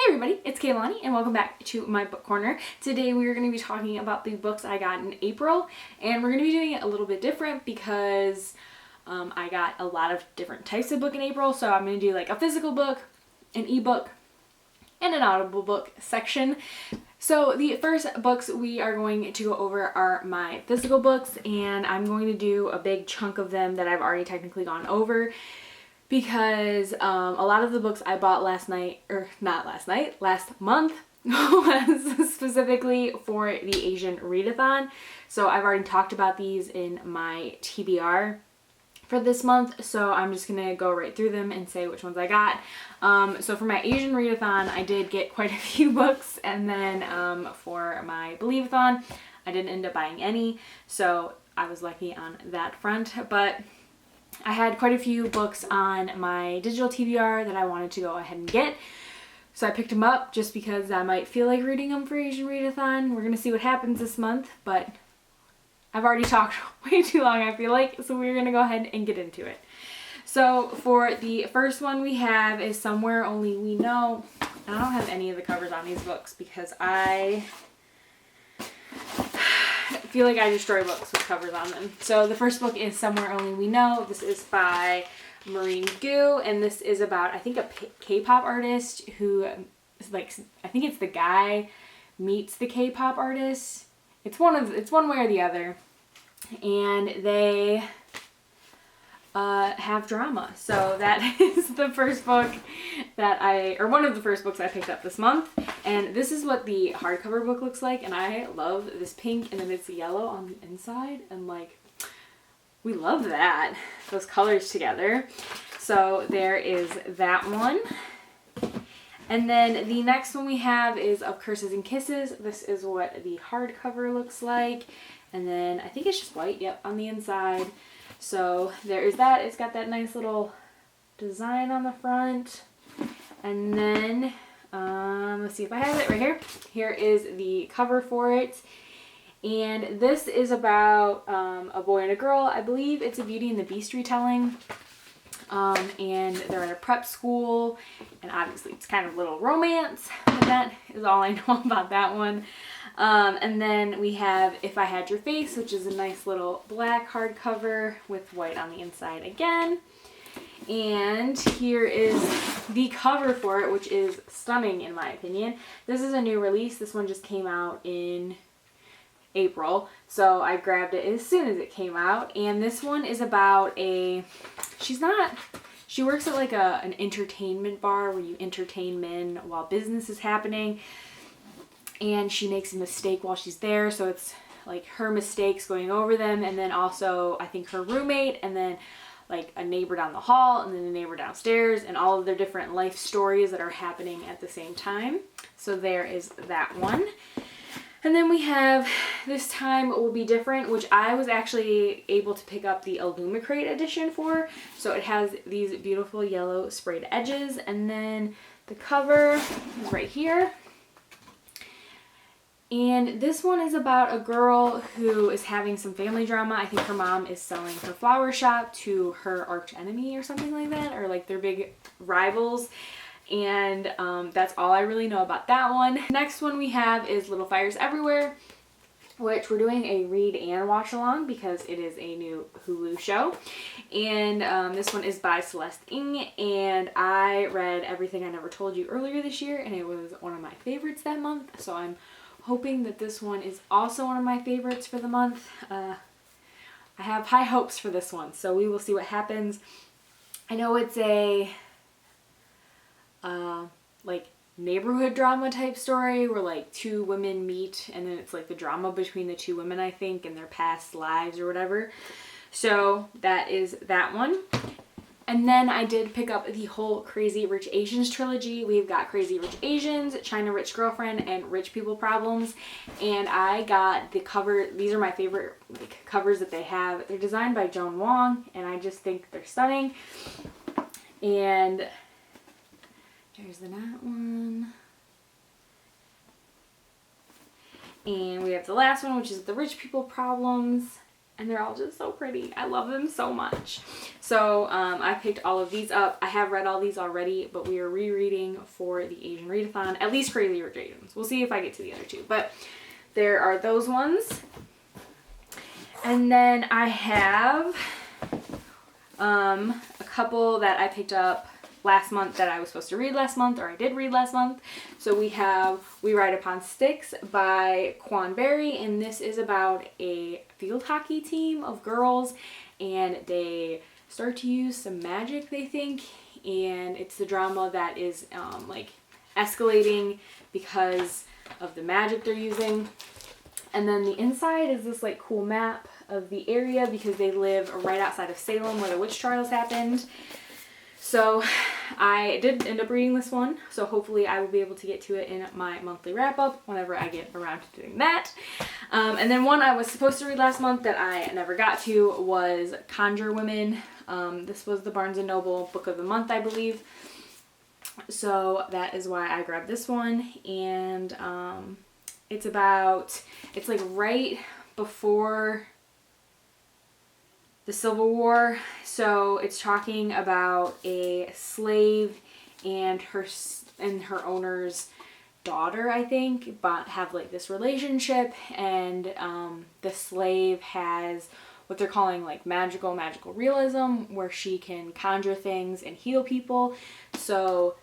everybody, it's Kaylani and welcome back to my book corner. Today we are going to be talking about the books I got in April, and we're going to be doing it a little bit different because I got a lot of different types of book in April. So I'm going to do like a physical book, an ebook, and an audible book section. So the first books we are going to go over are my physical books, and I'm going to do a big chunk of them that I've already technically gone over, because a lot of the books I bought last month was specifically for the Asian readathon. So I've already talked about these in my TBR for this month, so I'm just gonna go right through them and say which ones I got. So for my Asian readathon, I did get quite a few books, and then for my Believe-a-thon, I didn't end up buying any, so I was lucky on that front. But I had quite a few books on my digital TBR that I wanted to go ahead and get. So I picked them up just because I might feel like reading them for Asian Readathon. We're going to see what happens this month, but I've already talked way too long, I feel like, so we're going to go ahead and get into it. So for the first one we have is Somewhere Only We Know. I don't have any of the covers on these books because I feel like I destroy books with covers on them. So the first book is Somewhere Only We Know. This is by Marine Gu, and this is about, I think, a K-pop artist who is like, I think it's the guy meets the K-pop artist. It's one way or the other, and they have drama. So that is the first book that one of the first books I picked up this month. And this is what the hardcover book looks like, and I love this pink and then it's yellow on the inside, and like, we love that, those colors together. So there is that one. And then the next one we have is Of Curses and Kisses. This is what the hardcover looks like, and then I think it's just white, yep, on the inside. So there is that. It's got that nice little design on the front. And then let's see if I have it right here. Here is the cover for it. And this is about a boy and a girl. I believe it's a Beauty and the Beast retelling. And they're at a prep school, and obviously it's kind of a little romance, but that is all I know about that one. And then we have If I Had Your Face, which is a nice little black hardcover with white on the inside again. And here is the cover for it, which is stunning in my opinion. This is a new release. This one just came out in April, so I grabbed it as soon as it came out. And this one is about she works at like an entertainment bar where you entertain men while business is happening, and she makes a mistake while she's there, so it's like her mistakes going over them, and then also I think her roommate, and then like a neighbor down the hall, and then a neighbor downstairs, and all of their different life stories that are happening at the same time. So there is that one. And then we have This Time Will Be Different, which I was actually able to pick up the Illumicrate edition for. So it has these beautiful yellow sprayed edges, and then the cover is right here. And this one is about a girl who is having some family drama. I think her mom is selling her flower shop to her arch enemy or something like that, or like their big rivals. And that's all I really know about that one. Next one we have is Little Fires Everywhere, which we're doing a read and watch along because it is a new Hulu show. And this one is by Celeste Ng, and I read Everything I Never Told You earlier this year, and it was one of my favorites that month. So I'm hoping that this one is also one of my favorites for the month. I have high hopes for this one, so we will see what happens. I know it's a like neighborhood drama type story where like two women meet, and then it's like the drama between the two women, I think, and their past lives or whatever. So that is that one. And then I did pick up the whole Crazy Rich Asians trilogy. We've got Crazy Rich Asians, China Rich Girlfriend, and Rich People Problems. And I got the cover. These are my favorite covers that they have. They're designed by Joan Wong, and I just think they're stunning. And there's that one. And we have the last one, which is the Rich People Problems. and they're all just so pretty. I love them so much. So I picked all of these up. I have read all these already, but we are rereading for the Asian Readathon, at least Crazy Rich Asians. We'll see if I get to the other two, but there are those ones. And then I have a couple that I picked up last month that I was supposed to read last month, or I did read last month. So we have We Ride Upon Sticks by Quan Berry, and this is about a field hockey team of girls, and they start to use some magic, they think, and it's the drama that is like escalating because of the magic they're using. And then the inside is this like cool map of the area because they live right outside of Salem where the witch trials happened. So I did end up reading this one, so hopefully I will be able to get to it in my monthly wrap-up whenever I get around to doing that. And then one I was supposed to read last month that I never got to was Conjure Women. This was the Barnes & Noble Book of the Month, I believe. So that is why I grabbed this one, and it's like right before the Civil War. So it's talking about a slave and her owner's daughter, I think, but have like this relationship, and the slave has what they're calling like magical realism, where she can conjure things and heal people. So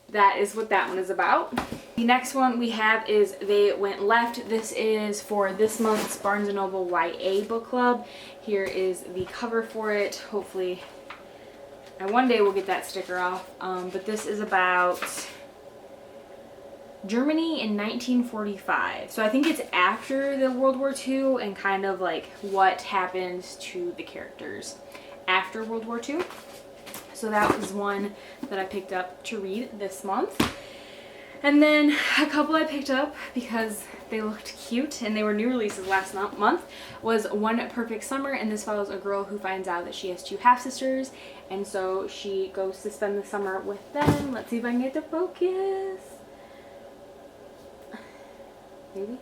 that is what that one is about. The next one we have is They Went Left. This is for this month's Barnes & Noble YA book club. Here is the cover for it. Hopefully I one day will get that sticker off. But this is about Germany in 1945. So I think it's after the World War II and kind of like what happens to the characters after World War II. So that was one that I picked up to read this month. And then a couple I picked up because they looked cute and they were new releases last month was One Perfect Summer, and this follows a girl who finds out that she has two half-sisters, and so she goes to spend the summer with them. Let's see if I can get to focus. Maybe?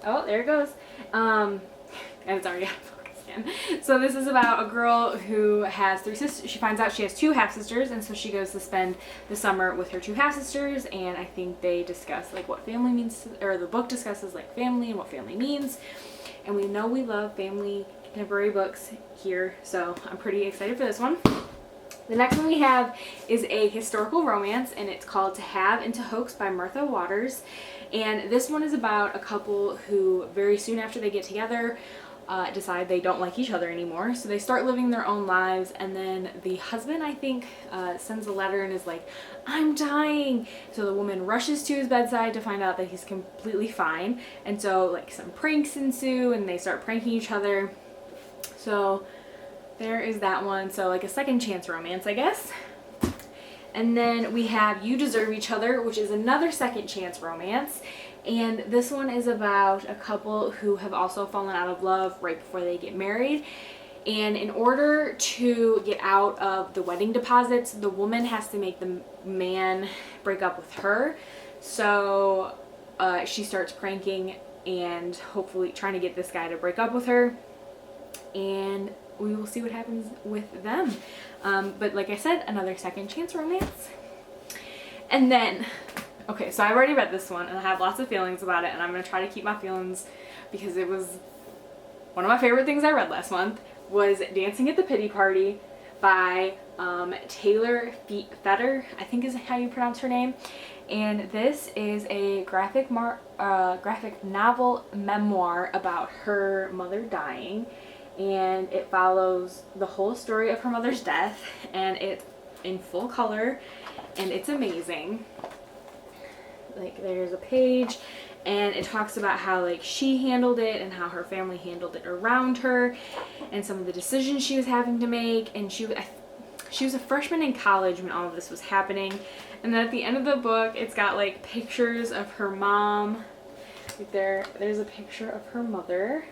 Oh, there it goes. And it's already out of focus. So this is about a girl who has three sisters. She finds out she has two half-sisters, and so she goes to spend the summer with her two half-sisters, and I think they discuss like what family means, or the book discusses like family and what family means. And we know we love family contemporary books here, so I'm pretty excited for this one. The next one we have is a historical romance, and it's called To Have and to Hoax by Martha Waters. And this one is about a couple who very soon after they get together decide they don't like each other anymore. So they start living their own lives, and then the husband, I think, sends a letter and is like, "I'm dying." So the woman rushes to his bedside to find out that he's completely fine. And so like some pranks ensue and they start pranking each other. So there is that one. So like a second chance romance, I guess. And then we have You Deserve Eachother, which is another second chance romance. And this one is about a couple who have also fallen out of love right before they get married. And in order to get out of the wedding deposits, the woman has to make the man break up with her. So she starts pranking and hopefully trying to get this guy to break up with her. And we will see what happens with them. But like I said, another second chance romance. And then, okay, so I've already read this one and I have lots of feelings about it, and I'm going to try to keep my feelings because it was one of my favorite things I read last month was Dancing at the Pity Party by Taylor Fetter, I think is how you pronounce her name. And this is a graphic novel memoir about her mother dying. And it follows the whole story of her mother's death, and it's in full color, and it's amazing. Like, there's a page, and it talks about how like she handled it and how her family handled it around her, and some of the decisions she was having to make. And she was a freshman in college when all of this was happening. And then at the end of the book, it's got like pictures of her mom. Right there's a picture of her mother.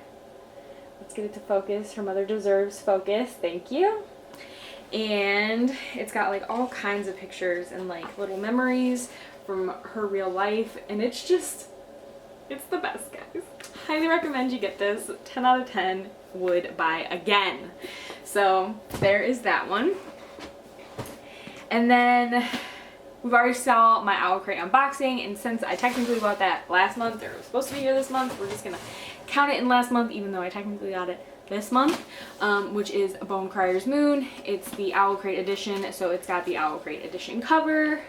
Let's get it to focus. Her mother deserves focus. Thank you. And it's got like all kinds of pictures and like little memories from her real life. And it's just It's the best, guys. Highly recommend you get this. 10 out of 10 would buy again. So there is that one. And then we've already saw my Owl Crate unboxing, and since I technically bought that last month, or it was supposed to be here this month, we're just gonna count it in last month, even though I technically got it this month, which is Bone Criers Moon. It's the Owl Crate edition, so it's got the Owl Crate edition cover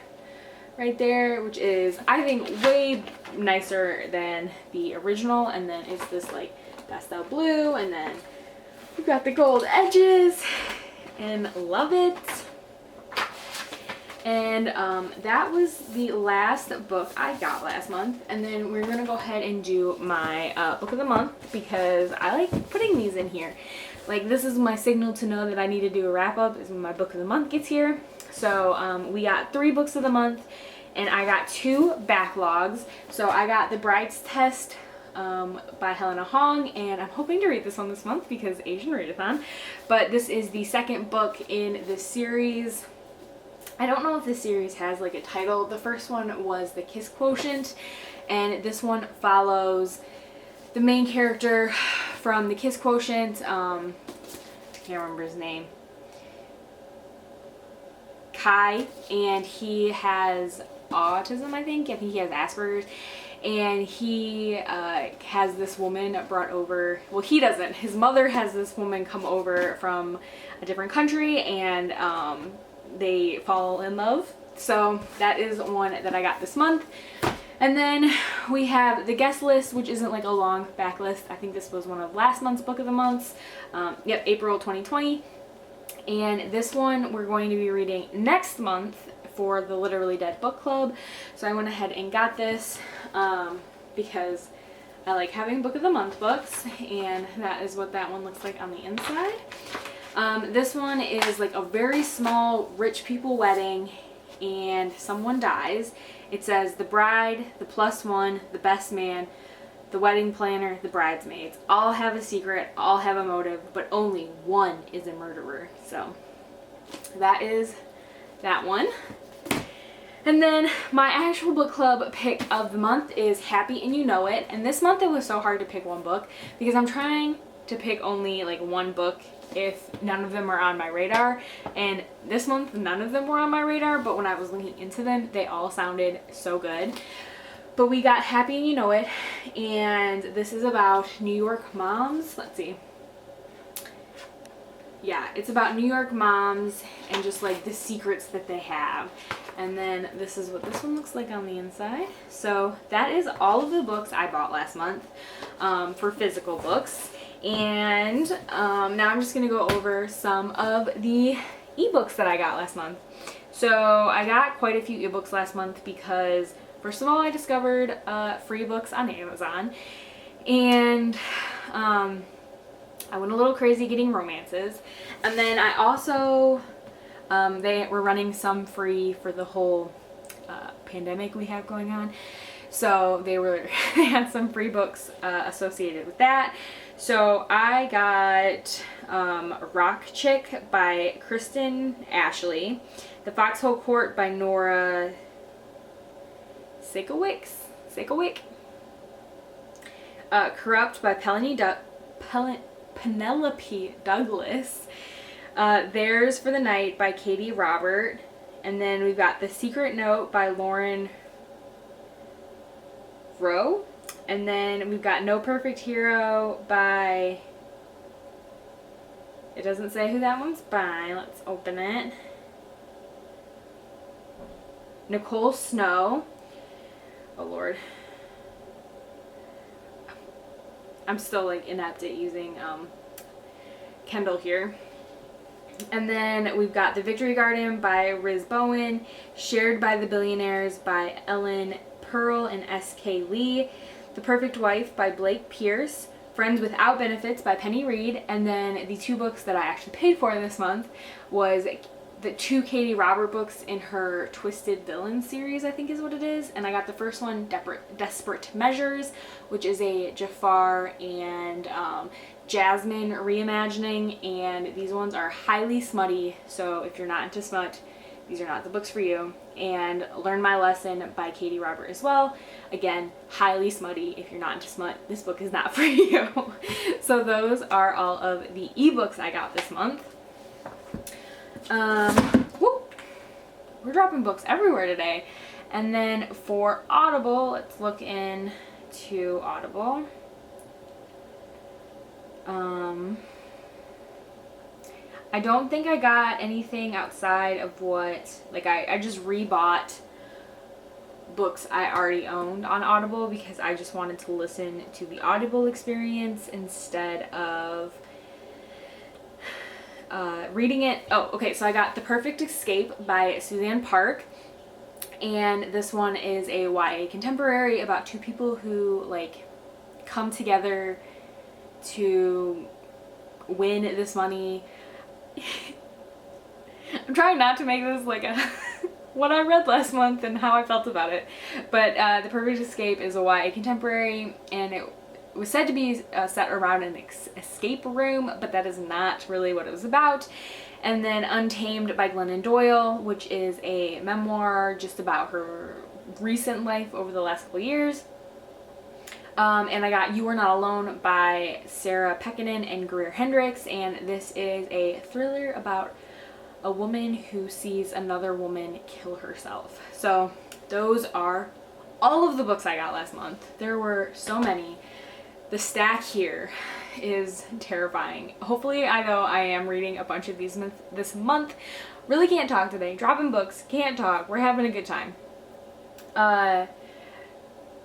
right there, which is, I think, way nicer than the original. And then it's this like pastel blue, and then we've got the gold edges, and love it. And that was the last book I got last month. And then we're gonna go ahead and do my book of the month, because I like putting these in here. Like, this is my signal to know that I need to do a wrap up, is when my book of the month gets here. So we got 3 books of the month, and I got 2 backlogs. So I got The Bride's Test by Helena Hong, and I'm hoping to read this one this month because Asian Readathon. But this is the second book in this series. I don't know if this series has like a title. The first one was The Kiss Quotient, and this one follows the main character from The Kiss Quotient. I can't remember his name. Kai, and he has autism, I think. I think he has Asperger's, and he has this woman brought over. Well, he doesn't. His mother has this woman come over from a different country, and they fall in love. So that is one that I got this month. And then we have the guest list, which isn't like a long back list. I think this was one of last month's book of the months. Yep, April 2020. And this one we're going to be reading next month for the Literally Dead book club. So I went ahead and got this because I like having book of the month books, and that is what that one looks like on the inside. This one is like a very small rich people wedding, and someone dies. It says the bride, the plus one, the best man, the wedding planner, the bridesmaids all have a secret, all have a motive, but only one is a murderer. So that is that one. And then my actual book club pick of the month is Happy and You Know It. And this month it was so hard to pick one book because I'm trying to pick only like one book if none of them are on my radar. And this month none of them were on my radar, but when I was looking into them, they all sounded so good. But we got Happy and You Know It, and this is about New York moms. Let's see. Yeah, it's about New York moms and just like the secrets that they have. And then this is what this one looks like on the inside. So that is all of the books I bought last month for physical books. And now I'm just going to go over some of the ebooks that I got last month. So I got quite a few ebooks last month because, first of all, I discovered free books on Amazon. And I went a little crazy getting romances. And then I also, they were running some free for the whole pandemic we have going on. So they had some free books associated with that. So I got Rock Chick by Kristen Ashley, The Foxhole Court by Nora Sikowick, Corrupt by Penelope Douglas, Theirs for the Night by Katie Robert, and then we've got The Secret Note by Lauren Rowe, and then we've got No Perfect Hero by, it doesn't say who that one's by, let's open it, Nicole Snow. Oh Lord. I'm still like inept at using Kindle here. And then we've got The Victory Garden by Riz Bowen, Shared by the Billionaires by Ellen Pearl and S.K. Lee, The Perfect Wife by Blake Pierce, Friends Without Benefits by Penny Reed, and then the 2 books that I actually paid for this month was the 2 Katie Robert books in her Twisted Villain series, I think is what it is. And I got the first one, Desperate Measures, which is a Jafar and Jasmine reimagining, and these ones are highly smutty, so if you're not into smut, these are not the books for you. and Learn My Lesson by Katie Robert as well. Again, highly smutty. If you're not into smut, this book is not for you. So those are all of the ebooks I got this month. Whoop. We're dropping books everywhere today. And then for Audible, let's look into Audible. I don't think I got anything outside of what, like I just rebought books I already owned on Audible because I just wanted to listen to the Audible experience instead of reading it. Oh, okay, so I got The Perfect Escape by Suzanne Park, and this one is a YA contemporary about two people who like come together to win this money. I'm trying not to make this like a what I read last month and how I felt about it, but The Perfect Escape is a YA contemporary, and it was said to be set around an escape room, but that is not really what it was about. And then Untamed by Glennon Doyle, which is a memoir just about her recent life over the last couple years. And I got You Are Not Alone by Sarah Pekkanen and Greer Hendricks, and this is a thriller about a woman who sees another woman kill herself. So those are all of the books I got last month. There were so many. The stack here is terrifying. Hopefully, I know I am reading a bunch of these this month. Really can't talk today. Dropping books, can't talk. We're having a good time.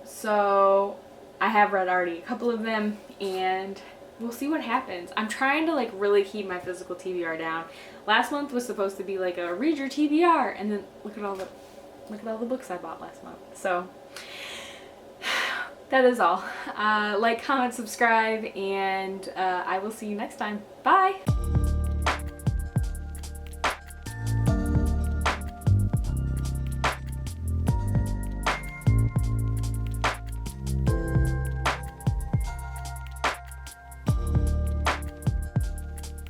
So I have read already a couple of them, and we'll see what happens. I'm trying to like really keep my physical TBR down. Last month was supposed to be like a read your TBR, and then look at all the books I bought last month. So that is all. Like, comment, subscribe, and I will see you next time. Bye!